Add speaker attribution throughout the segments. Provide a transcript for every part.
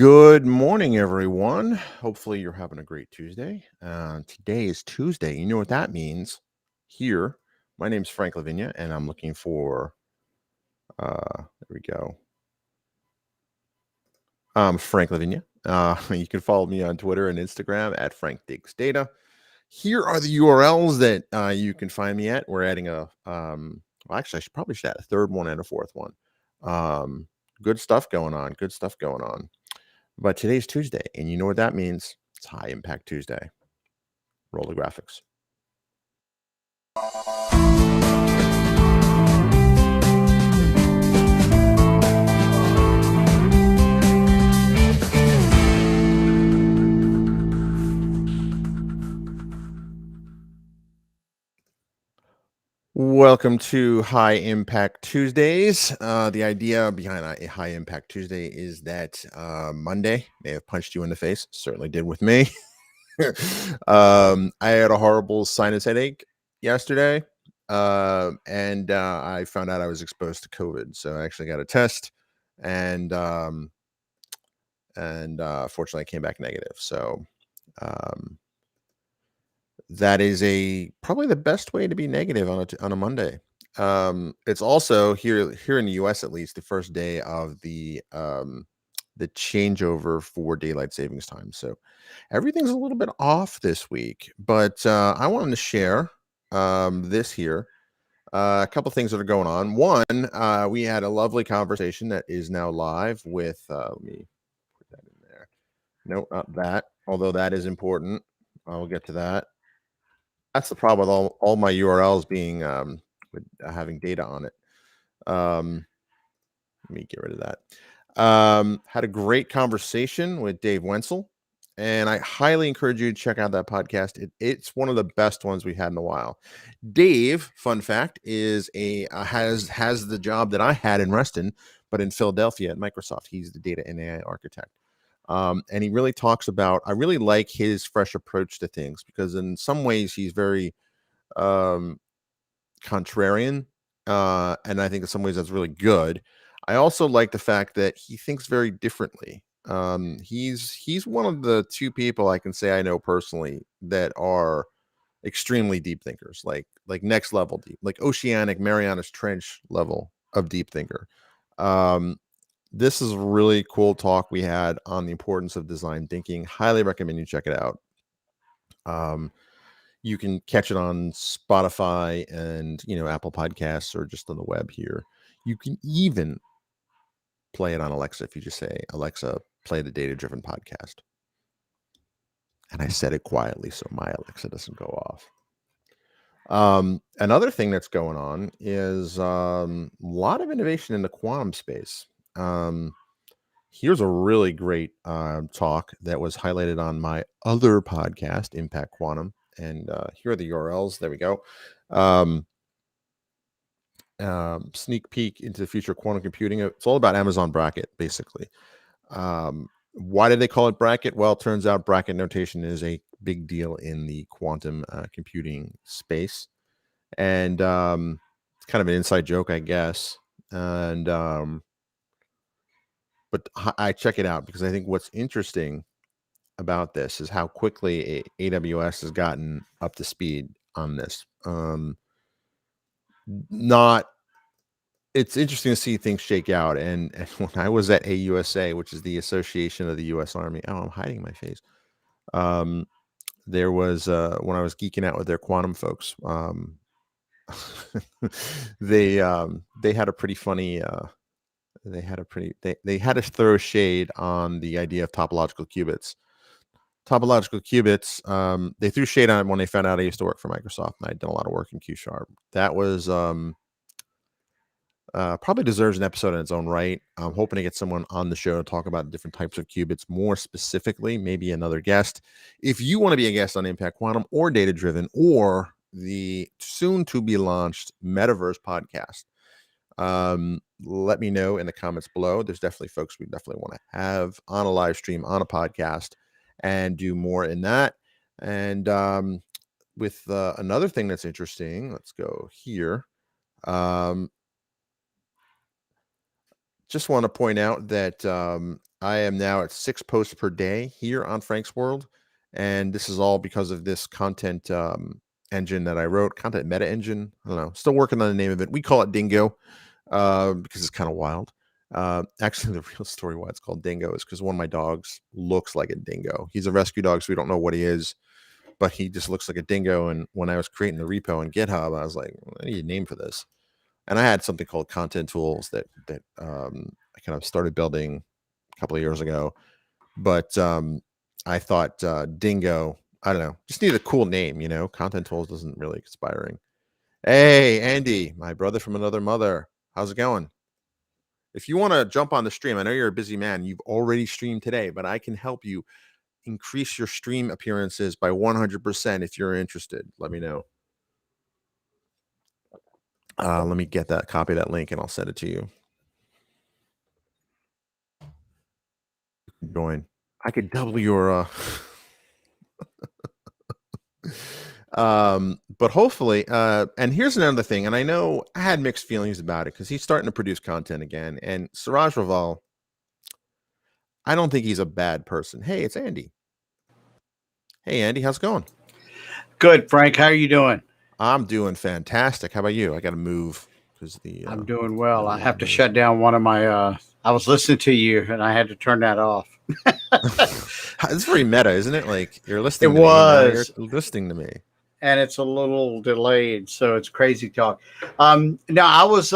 Speaker 1: Good morning, everyone. Hopefully, you're having a great Tuesday. Today is Tuesday. You know what that means? Here, my name's Frank Lavinia, and I'm looking for. There we go. Frank Lavinia. You can follow me on Twitter and Instagram at Frank Digs Data. Here are the URLs that you can find me at. We're adding well, actually, I should add a third one and a fourth one. Good stuff going on. Good stuff going on. But today's Tuesday, and you know what that means? It's High Impact Tuesday. Roll the graphics. Welcome to High Impact Tuesdays. The idea behind a High Impact Tuesday is that Monday may have punched you in the face. Certainly did with me. I had a horrible sinus headache yesterday, and I found out I was exposed to COVID. So I actually got a test, and fortunately, I came back negative. So that is probably the best way to be negative on a Monday. It's also here in the U.S. at least the first day of the changeover for daylight savings time. So everything's a little bit off this week, but I wanted to share this here. A couple things that are going on. One, we had a lovely conversation that is now live with. Let me put that in there. No, not that. Although that is important. I'll get to that. That's the problem with all my URLs being with having data on it. Let me get rid of that. Had a great conversation with Dave Wenzel, and I highly encourage you to check out that podcast. It's one of the best ones we've had in a while. Dave, fun fact, is has the job that I had in Reston, but in Philadelphia at Microsoft. He's the data and AI architect. And he really talks about, I really like his fresh approach to things because in some ways he's very contrarian. And I think in some ways that's really good. I also like the fact that he thinks very differently. He's one of the two people I can say I know personally that are extremely deep thinkers, like next level deep, like oceanic Marianas Trench level of deep thinker. This is a really cool talk we had on the importance of design thinking. Highly recommend you check it out. You can catch it on Spotify and Apple Podcasts or just on the web here. You can even play it on Alexa if you just say, Alexa, play the Data Driven Podcast. And I said it quietly so my Alexa doesn't go off. Another thing that's going on is a lot of innovation in the quantum space. Here's a really great talk that was highlighted on my other podcast, Impact Quantum. And here are the URLs. There we go. Sneak peek into the future of quantum computing. It's all about Amazon Bracket, basically. Why did they call it bracket? Well, it turns out bracket notation is a big deal in the quantum computing space. And it's kind of an inside joke, I guess. And but I check it out because I think what's interesting about this is how quickly AWS has gotten up to speed on this. It's interesting to see things shake out. And when I was at AUSA, which is the Association of the U.S. Army, I'm hiding my face. There was when I was geeking out with their quantum folks, they had a pretty funny. They had to throw shade on the idea of topological qubits. Topological qubits, they threw shade on it when they found out I used to work for Microsoft and I'd done a lot of work in Q#. That was probably deserves an episode in its own right. I'm hoping to get someone on the show to talk about different types of qubits more specifically, maybe another guest. If you want to be a guest on Impact Quantum or Data Driven or the soon to be launched Metaverse podcast, let me know in the comments below. There's definitely folks we definitely want to have on a live stream, on a podcast, and do more in that. And with another thing that's interesting, let's go here. Just want to point out that I am now at 6 posts per day here on Frank's World, and this is all because of this content engine that I wrote, content meta engine. I don't know, still working on the name of it. We call it Dingo because it's kind of wild. Actually, the real story why it's called Dingo is because one of my dogs looks like a dingo. He's a rescue dog, so we don't know what he is, but he just looks like a dingo. And when I was creating the repo on GitHub, I was like, I need a name for this. And I had something called content tools that I kind of started building a couple of years ago. But I thought Dingo, I don't know, just need a cool name, you know. Content tools doesn't really expiring. Hey, Andy, my brother from another mother. How's it going? If you want to jump on the stream, I know you're a busy man. You've already streamed today, but I can help you increase your stream appearances by 100% if you're interested. Let me know. Let me get that, copy that link, and I'll send it to you. Join. I could double your but hopefully, and here's another thing, and I know I had mixed feelings about it because he's starting to produce content again. And Siraj Raval, I don't think he's a bad person. Hey, it's Andy. Hey, Andy, how's it going?
Speaker 2: Good, Frank. How are you doing?
Speaker 1: I'm doing fantastic. How about you? I got to move because
Speaker 2: I'm doing well. I have to shut down one of my. I was listening to you, and I had to turn that off.
Speaker 1: It's very meta, isn't it? Like you're listening.
Speaker 2: It was.
Speaker 1: You're listening to me,
Speaker 2: and it's a little delayed, so it's crazy talk. No, I was.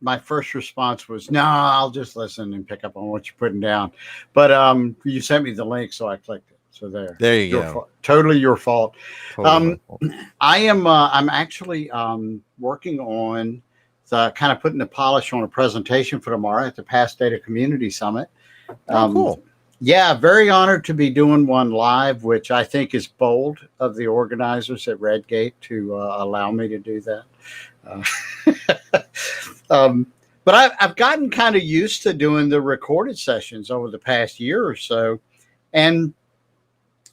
Speaker 2: My first response was, no, I'll just listen and pick up on what you're putting down. But you sent me the link, so I clicked it. So
Speaker 1: there you go.
Speaker 2: Fault. Totally your fault.
Speaker 1: Totally
Speaker 2: I am. I'm actually working on kind of putting the polish on a presentation for tomorrow at the Past Data Community Summit.
Speaker 1: Cool.
Speaker 2: Yeah, very honored to be doing one live, which I think is bold of the organizers at Redgate to allow me to do that. But I've gotten kind of used to doing the recorded sessions over the past year or so. And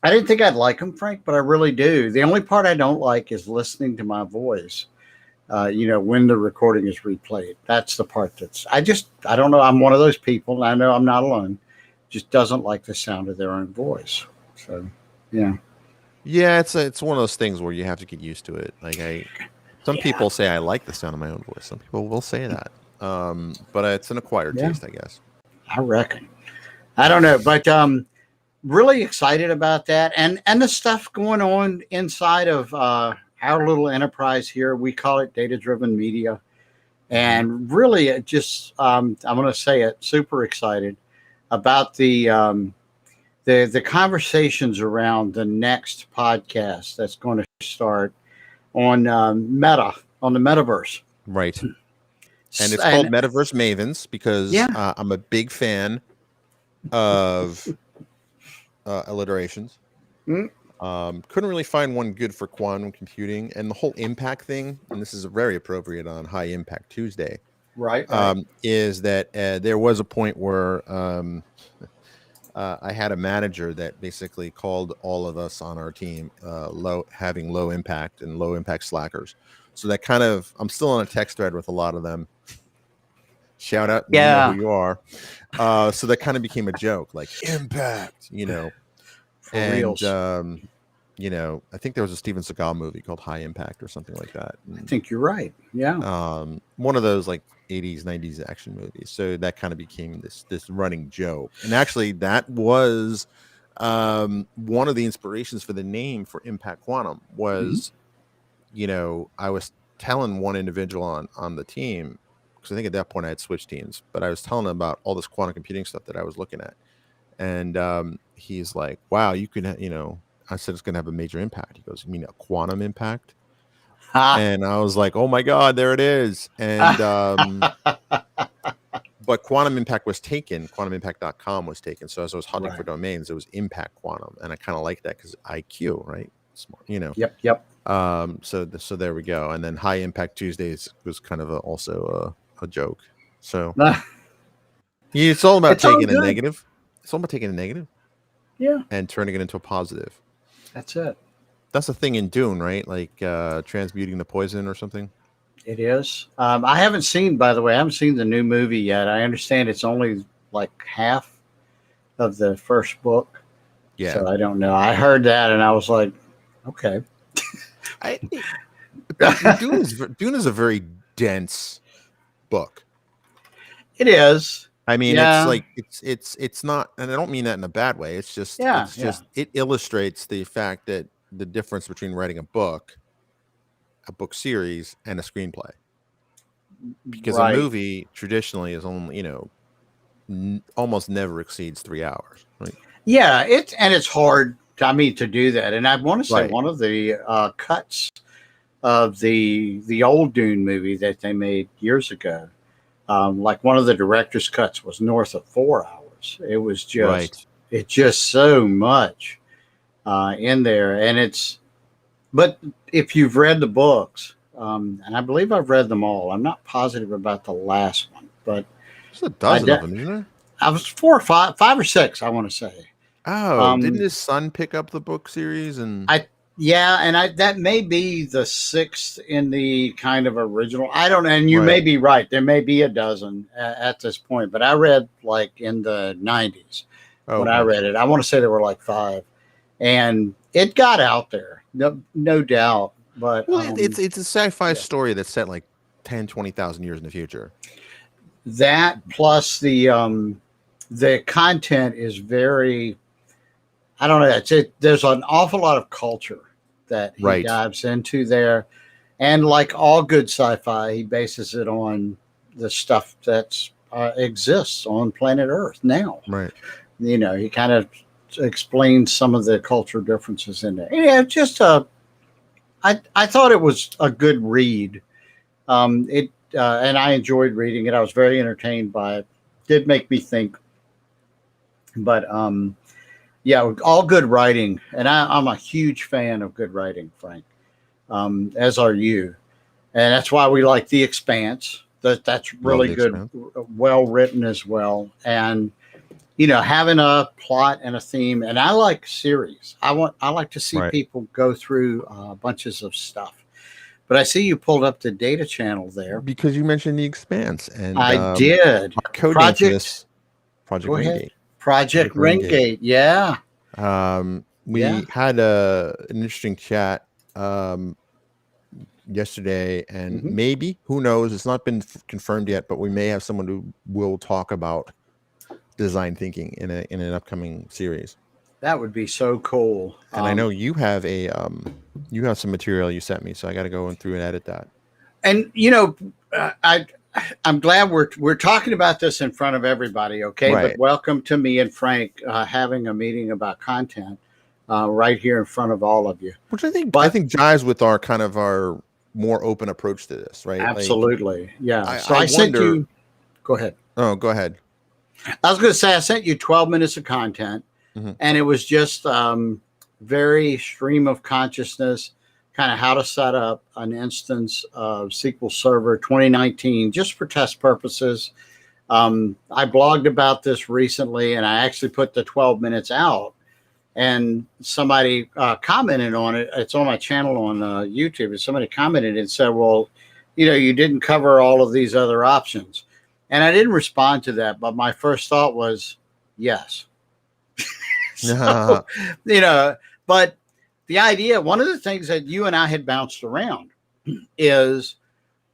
Speaker 2: I didn't think I'd like them, Frank, but I really do. The only part I don't like is listening to my voice, when the recording is replayed. That's the part I don't know. I'm one of those people, and I know I'm not alone, just doesn't like the sound of their own voice. So, yeah.
Speaker 1: Yeah, it's one of those things where you have to get used to it. Like some people say I like the sound of my own voice. Some people will say that. But it's an acquired taste, I guess.
Speaker 2: I reckon. I don't know, but really excited about that, and the stuff going on inside of our little enterprise here. We call it data-driven media, and really just I'm going to say it. Super excited about the conversations around the next podcast that's going to start on Meta, on the metaverse.
Speaker 1: Right. And it's called Metaverse Mavens because I'm a big fan of alliterations. Couldn't really find one good for quantum computing, and the whole impact thing, and this is very appropriate on High Impact Tuesday,
Speaker 2: right.
Speaker 1: Is that there was a point where I had a manager that basically called all of us on our team having low impact and low impact slackers. So that kind of, I'm still on a text thread with a lot of them. Shout out, you know who you are. So that kind of became a joke, like impact,
Speaker 2: For reals.
Speaker 1: I think there was a Steven Seagal movie called High Impact or something like that.
Speaker 2: I think you're right. Yeah.
Speaker 1: One of those like 80s, 90s action movies. So that kind of became this running joke. And actually that was one of the inspirations for the name for Impact Quantum was, I was telling one individual on the team, because I think at that point I had switched teams, but I was telling him about all this quantum computing stuff that I was looking at. And he's like, wow, you could, I said, it's going to have a major impact. He goes, you mean a quantum impact? And I was like, oh my God, there it is. And, but quantum impact was taken, quantumimpact.com was taken. So as I was hunting for domains, it was impact quantum. And I kind of like that because IQ, right? Smart,
Speaker 2: Yep.
Speaker 1: So there we go. And then High Impact Tuesdays was kind of also a joke. So it's all about taking a negative. It's all about taking a negative, and turning it into a positive.
Speaker 2: That's it.
Speaker 1: That's a thing in Dune, right? Like transmuting the poison or something.
Speaker 2: It is. I haven't seen the new movie yet. I understand it's only like half of the first book.
Speaker 1: Yeah.
Speaker 2: So I don't know. I heard that and I was like, okay.
Speaker 1: I Dune is a very dense book.
Speaker 2: It is.
Speaker 1: I mean, it's
Speaker 2: Yeah.
Speaker 1: like it's not, and I don't mean that in a bad way.
Speaker 2: Yeah. Yeah.
Speaker 1: It illustrates the fact that the difference between writing a book series, and a screenplay. Because a
Speaker 2: Right.
Speaker 1: movie traditionally is only, almost never exceeds 3 hours, right?
Speaker 2: Yeah. It's hard, I mean, to do that. And I want to say
Speaker 1: Right.
Speaker 2: one of the cuts of the old Dune movie that they made years ago, like one of the director's cuts was north of 4 hours. It was
Speaker 1: Right.
Speaker 2: just so much in there, and but if you've read the books, and I believe I've read them all, I'm not positive about the last one, but
Speaker 1: There's a
Speaker 2: I,
Speaker 1: dozen of
Speaker 2: de-
Speaker 1: them, isn't there?
Speaker 2: I was four or five or six, I want to say.
Speaker 1: Oh, didn't
Speaker 2: Um,
Speaker 1: his son pick up the book series? And
Speaker 2: I Yeah, and that may be the sixth in the kind of original. I don't know, and you may
Speaker 1: right.
Speaker 2: be right. There may be a dozen at this point, but I read like in the '90s
Speaker 1: Oh,
Speaker 2: when I
Speaker 1: okay.
Speaker 2: read it. I want to say there were like five, and it got out there, no doubt. But
Speaker 1: Well, it's a sci-fi
Speaker 2: yeah,
Speaker 1: story that's set like 10, 20,000 years in the future.
Speaker 2: that plus the content is very. I don't know. There's an awful lot of culture that he
Speaker 1: Right.
Speaker 2: dives into there. And like all good sci-fi, he bases it on the stuff that exists on planet Earth now.
Speaker 1: Right.
Speaker 2: He kind of explains some of the cultural differences in there. Yeah, just I thought it was a good read. It and I enjoyed reading it. I was very entertained by it. Did make me think, but yeah, all good writing, and I'm a huge fan of good writing, Frank. As are you, and that's why we like The Expanse. That's
Speaker 1: Love
Speaker 2: really
Speaker 1: The
Speaker 2: good,
Speaker 1: Expanse.
Speaker 2: well written as well, and having a plot and a theme. And I like series. I like to see
Speaker 1: Right.
Speaker 2: people go through bunches of stuff. But I see you pulled up the data channel there.
Speaker 1: Because you mentioned The Expanse, and
Speaker 2: I did.
Speaker 1: our code name for
Speaker 2: Project.
Speaker 1: this, Project
Speaker 2: Go ahead.
Speaker 1: Ringgate.
Speaker 2: Project
Speaker 1: Project Ringgate.
Speaker 2: Ringgate. Yeah. Yeah.
Speaker 1: We had an interesting chat yesterday, and
Speaker 2: Hmm.
Speaker 1: maybe, who knows, it's not been confirmed yet, but we may have someone who will talk about design thinking in an upcoming series.
Speaker 2: That would be so cool.
Speaker 1: And I know you have you have some material you sent me, so I got to go in through and edit that.
Speaker 2: And I I'm glad we're talking about this in front of everybody. Okay, but
Speaker 1: Right.
Speaker 2: welcome to me and Frank having a meeting about content right here in front of all of you.
Speaker 1: Which I
Speaker 2: But
Speaker 1: think jives with our kind of our more open approach to this, right? Like
Speaker 2: absolutely, yeah. So
Speaker 1: I
Speaker 2: I sent
Speaker 1: wonder.
Speaker 2: you. Go ahead.
Speaker 1: Oh, go ahead.
Speaker 2: I was going to say I sent you 12 minutes of content,
Speaker 1: Mhm.
Speaker 2: and it was just very stream of consciousness, kind of how to set up an instance of SQL Server 2019 just for test purposes. I blogged about this recently, and I actually put the 12 minutes out, and somebody commented on it. It's on my channel on YouTube, and somebody commented and said, "Well, you didn't cover all of these other options." And I didn't respond to that, but my first thought was, yes. So, but the idea, one of the things that you and I had bounced around is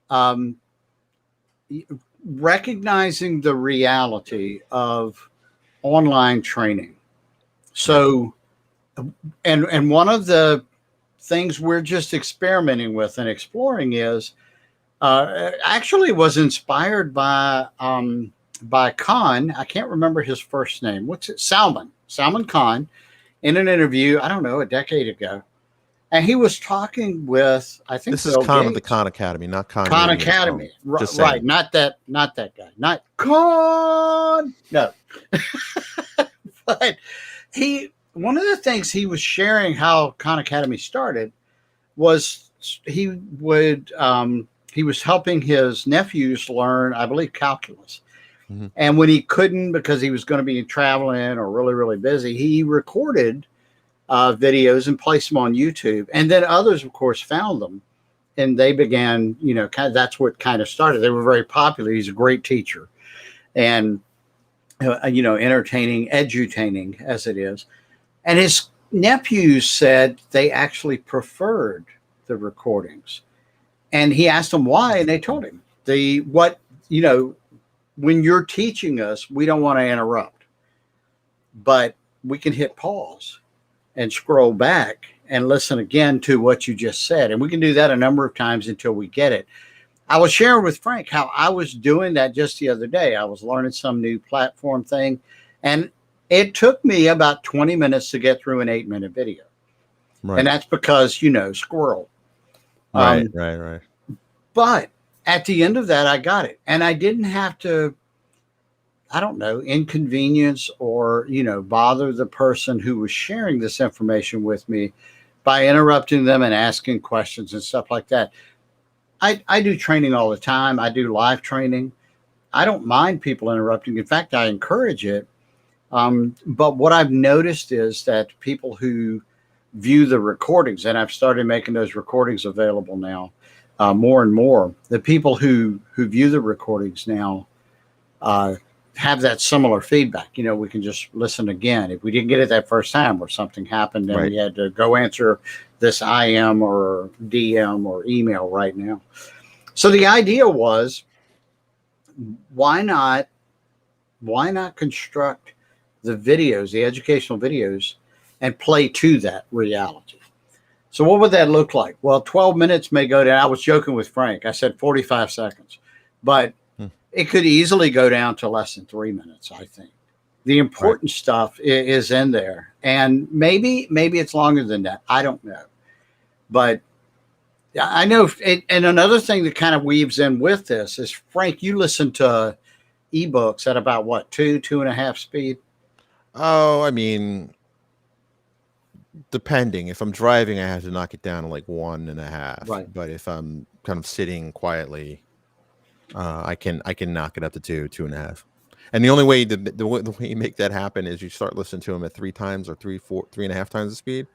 Speaker 2: um, recognizing the reality of online training.
Speaker 1: Right.
Speaker 2: So, and one of the things we're just experimenting with and exploring is actually was inspired by Khan. I can't remember his first name. What's it? Salman Khan, in an interview, I don't know, a decade ago. And he was talking with, I think,
Speaker 1: This is
Speaker 2: Bill
Speaker 1: Khan of the
Speaker 2: Gates.
Speaker 1: Khan Academy, not Khan
Speaker 2: Khan
Speaker 1: Radio. So
Speaker 2: Academy.
Speaker 1: just
Speaker 2: Right.
Speaker 1: saying.
Speaker 2: Not that guy. Not Khan. No. But one of the things he was sharing how Khan Academy started was he was helping his nephews learn, I believe, calculus.
Speaker 1: Mhm.
Speaker 2: And when he couldn't because he was going to be traveling or really, really busy, he recorded videos and placed them on YouTube. And then others, of course, found them. And they began, kind of, that's what kind of started. They were very popular. He's a great teacher. And entertaining, edutaining as it is. And his nephews said they actually preferred the recordings. And he asked them why, and they told him you know, when you're teaching us, we don't want to interrupt, but we can hit pause and scroll back and listen again to what you just said. And we can do that a number of times until we get it. I was sharing with Frank how I was doing that just the other day. I was learning some new platform thing, and it took me about 20 minutes to get through an 8-minute video.
Speaker 1: Right.
Speaker 2: And that's because, squirrel.
Speaker 1: Right.
Speaker 2: But at the end of that, I got it. And I didn't have to, I don't know, inconvenience or, bother the person who was sharing this information with me by interrupting them and asking questions and stuff like that. I do training all the time. I do live training. I don't mind people interrupting. In fact, I encourage it. But what I've noticed is that people who view the recordings, and I've started making those recordings available now more and more, the people who view the recordings now have that similar feedback. We can just listen again. If we didn't get it that first time or something happened, then we had to go answer this IM or DM or email right now. So the idea was, why not construct the videos, the educational videos, and play to that reality? So what would that look like? Well, 12 minutes may go down. I was joking with Frank. I said 45 seconds, but it could easily go down to less than 3 minutes, I think. The important stuff is in there. And maybe it's longer than that. I don't know. But I know. And another thing that kind of weaves in with this is, Frank, you listen to ebooks at about what, 2.5 speed?
Speaker 1: Oh, I mean, depending. If I'm driving, I have to knock it down to like 1.5.
Speaker 2: Right.
Speaker 1: But if I'm kind of sitting quietly, I can knock it up to 2.5. And the only way the way you make that happen is you start listening to them at 3 times or 3.5 times the speed.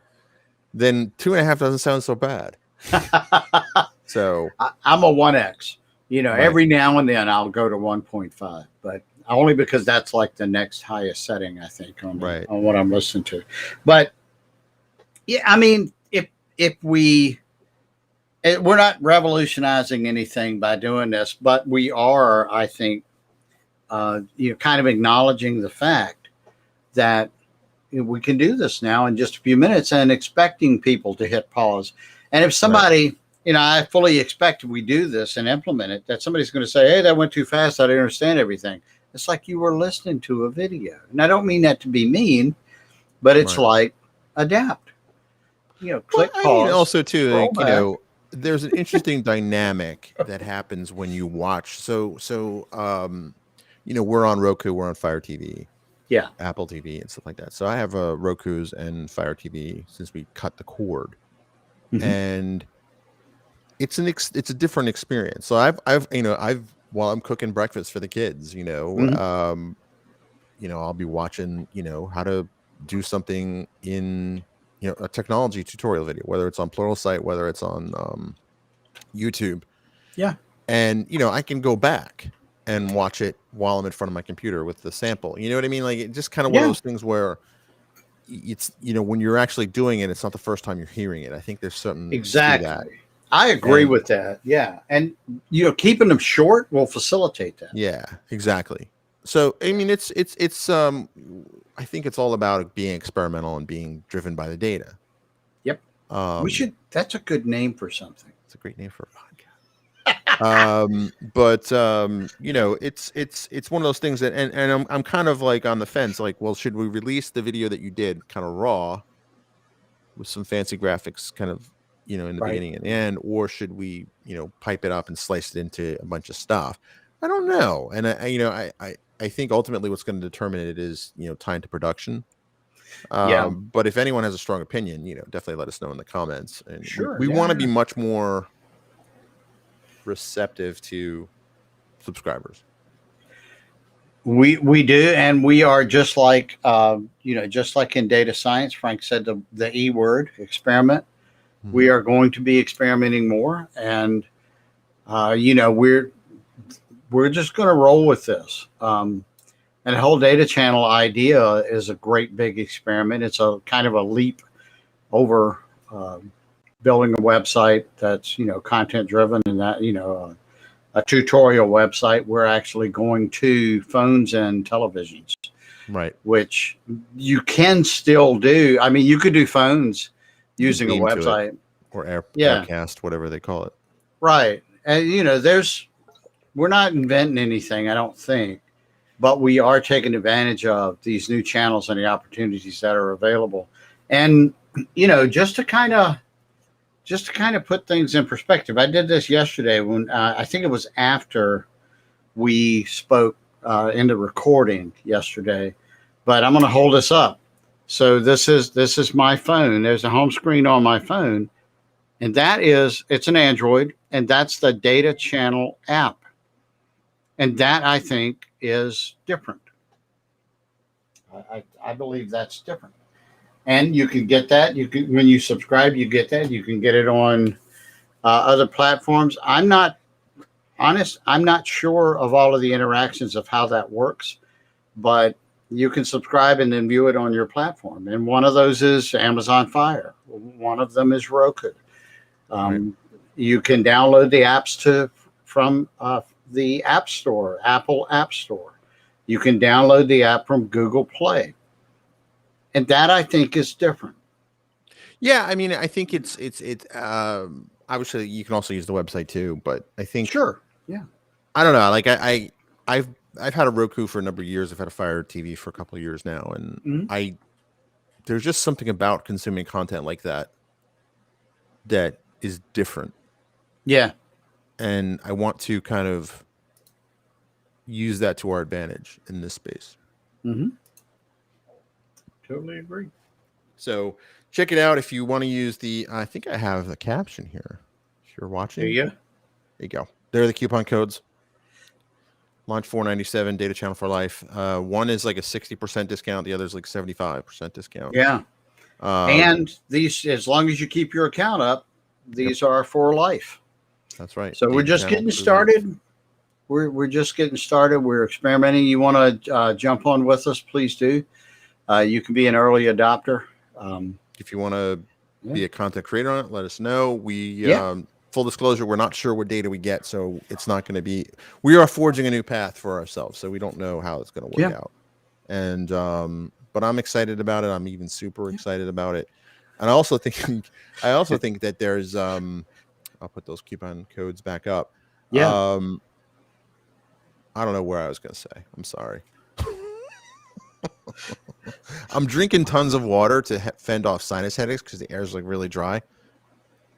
Speaker 1: Then 2.5 doesn't sound so bad. So
Speaker 2: I'm a 1x. Every now and then I'll go to 1.5, but only because that's like the next highest setting, I think, on what I'm listening to. But yeah, I mean, if we're not revolutionizing anything by doing this, but we are, I think, kind of acknowledging the fact that we can do this now in just a few minutes, and expecting people to hit pause. And if somebody, I fully expect if we do this and implement it, that somebody's going to say, hey, that went too fast. I didn't understand everything. It's like you were listening to a video. And I don't mean that to be mean, but it's like, adapt. Click pause.
Speaker 1: I mean, also, too, like, there's an interesting dynamic that happens when you watch. So we're on Roku, we're on Fire TV.
Speaker 2: Yeah,
Speaker 1: Apple TV and stuff like that. So I have Roku's and Fire TV since we cut the cord, and it's a different experience. So I've while I'm cooking breakfast for the kids, I'll be watching how to do something in a technology tutorial video, whether it's on Pluralsight, whether it's on YouTube.
Speaker 2: Yeah,
Speaker 1: and I can go back and watch it while I'm in front of my computer with the sample. You know what I mean? Like, it's just kind of one of those things where it's, when you're actually doing it, it's not the first time you're hearing it. I think there's something
Speaker 2: exactly.
Speaker 1: to that.
Speaker 2: I agree with that. Yeah. And, keeping them short will facilitate that.
Speaker 1: Yeah, exactly. So, I mean, it's I think it's all about being experimental and being driven by the data.
Speaker 2: Yep. That's a good name for something.
Speaker 1: It's a great name for a podcast. But it's one of those things that, and I'm kind of like on the fence, like, well, should we release the video that you did kind of raw with some fancy graphics kind of, in the beginning and the end, or should we, pipe it up and slice it into a bunch of stuff? I don't know. And I think ultimately what's going to determine it is, time to production. But if anyone has a strong opinion, definitely let us know in the comments. And
Speaker 2: sure,
Speaker 1: we want to be much more receptive to subscribers.
Speaker 2: We do, and we are just like just like in data science. Frank said the E word, experiment. We are going to be experimenting more, and we're just going to roll with this. And the whole data channel idea is a great big experiment. It's a kind of a leap over building a website that's content driven, and that a tutorial website. We're actually going to phones and televisions,
Speaker 1: Right.
Speaker 2: which you can still do. I mean, you could do phones
Speaker 1: You can
Speaker 2: using a
Speaker 1: beam to it,
Speaker 2: website.
Speaker 1: or
Speaker 2: Yeah,
Speaker 1: aircast, whatever they call it.
Speaker 2: right. And we're not inventing anything, I don't think, but we are taking advantage of these new channels and the opportunities that are available. And just to kind of put things in perspective, I did this yesterday when I think it was after we spoke in the recording yesterday. But I'm going to hold this up. So this is my phone. There's a home screen on my phone, and it's an Android, and that's the data channel app, and that I think is different. I believe that's different. And you can get that. You can, when you subscribe, you get that. You can get it on other platforms. I'm not honest. I'm not sure of all of the interactions of how that works, but you can subscribe and then view it on your platform. And one of those is Amazon Fire. One of them is Roku.
Speaker 1: Right.
Speaker 2: You can download the apps from the App Store, Apple App Store. You can download the app from Google Play. And that I think is different.
Speaker 1: Yeah, I mean, I think it's obviously you can also use the website too, but I think
Speaker 2: Sure. Yeah.
Speaker 1: I don't know. Like I've had a Roku for a number of years. I've had a Fire TV for a couple of years now, and
Speaker 2: Mhm.
Speaker 1: there's just something about consuming content like that is different,
Speaker 2: Yeah.
Speaker 1: and I want to kind of use that to our advantage in this space.
Speaker 2: Mm-hmm. Totally agree.
Speaker 1: So check it out if you want to use the. I think I have the caption here. If you're watching,
Speaker 2: There you go.
Speaker 1: there you go. There are the coupon codes. Launch 497, data channel for life. One is like a 60% discount. The other is like 75% discount.
Speaker 2: Yeah.
Speaker 1: Um,
Speaker 2: And these, as long as you keep your account up,
Speaker 1: yep,
Speaker 2: these are for life.
Speaker 1: that's right.
Speaker 2: So we're
Speaker 1: Data
Speaker 2: just
Speaker 1: channel
Speaker 2: getting
Speaker 1: for life.
Speaker 2: started. We're just getting started. We're experimenting. You want to jump on with us? Please do. You can be an early adopter.
Speaker 1: If you want to
Speaker 2: Yeah.
Speaker 1: be a content creator on it, let us know. We
Speaker 2: Yeah.
Speaker 1: full disclosure, we're not sure what data we get, so it's not going to be. We are forging a new path for ourselves, so we don't know how it's going to work
Speaker 2: Yeah.
Speaker 1: out. And but I'm excited about it. I'm even super excited about it. And I also think that there's I'll put those coupon codes back up.
Speaker 2: Yeah.
Speaker 1: I don't know where I was going to say. I'm sorry. I'm drinking tons of water to fend off sinus headaches because the air is like really dry.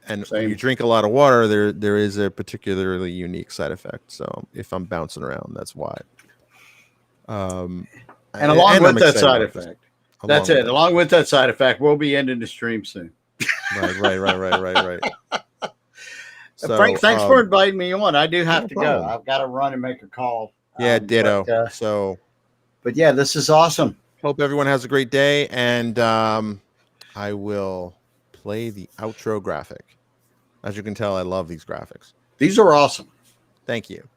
Speaker 1: And when you
Speaker 2: Same.
Speaker 1: drink a lot of water, there is a particularly unique side effect. So if I'm bouncing around, that's why.
Speaker 2: And along
Speaker 1: And I'm
Speaker 2: with that
Speaker 1: excited
Speaker 2: side
Speaker 1: about this.
Speaker 2: effect, that's
Speaker 1: Along with
Speaker 2: it.
Speaker 1: that.
Speaker 2: Along with that side effect, we'll be ending the stream soon.
Speaker 1: Right. So,
Speaker 2: Frank, thanks for inviting me on. I do have
Speaker 1: no
Speaker 2: to
Speaker 1: problem.
Speaker 2: go. I've got to run and make a call.
Speaker 1: Yeah, ditto.
Speaker 2: But, but yeah, this is awesome.
Speaker 1: Hope everyone has a great day, and I will play the outro graphic. As you can tell, I love these graphics.
Speaker 2: These are awesome.
Speaker 1: Thank you.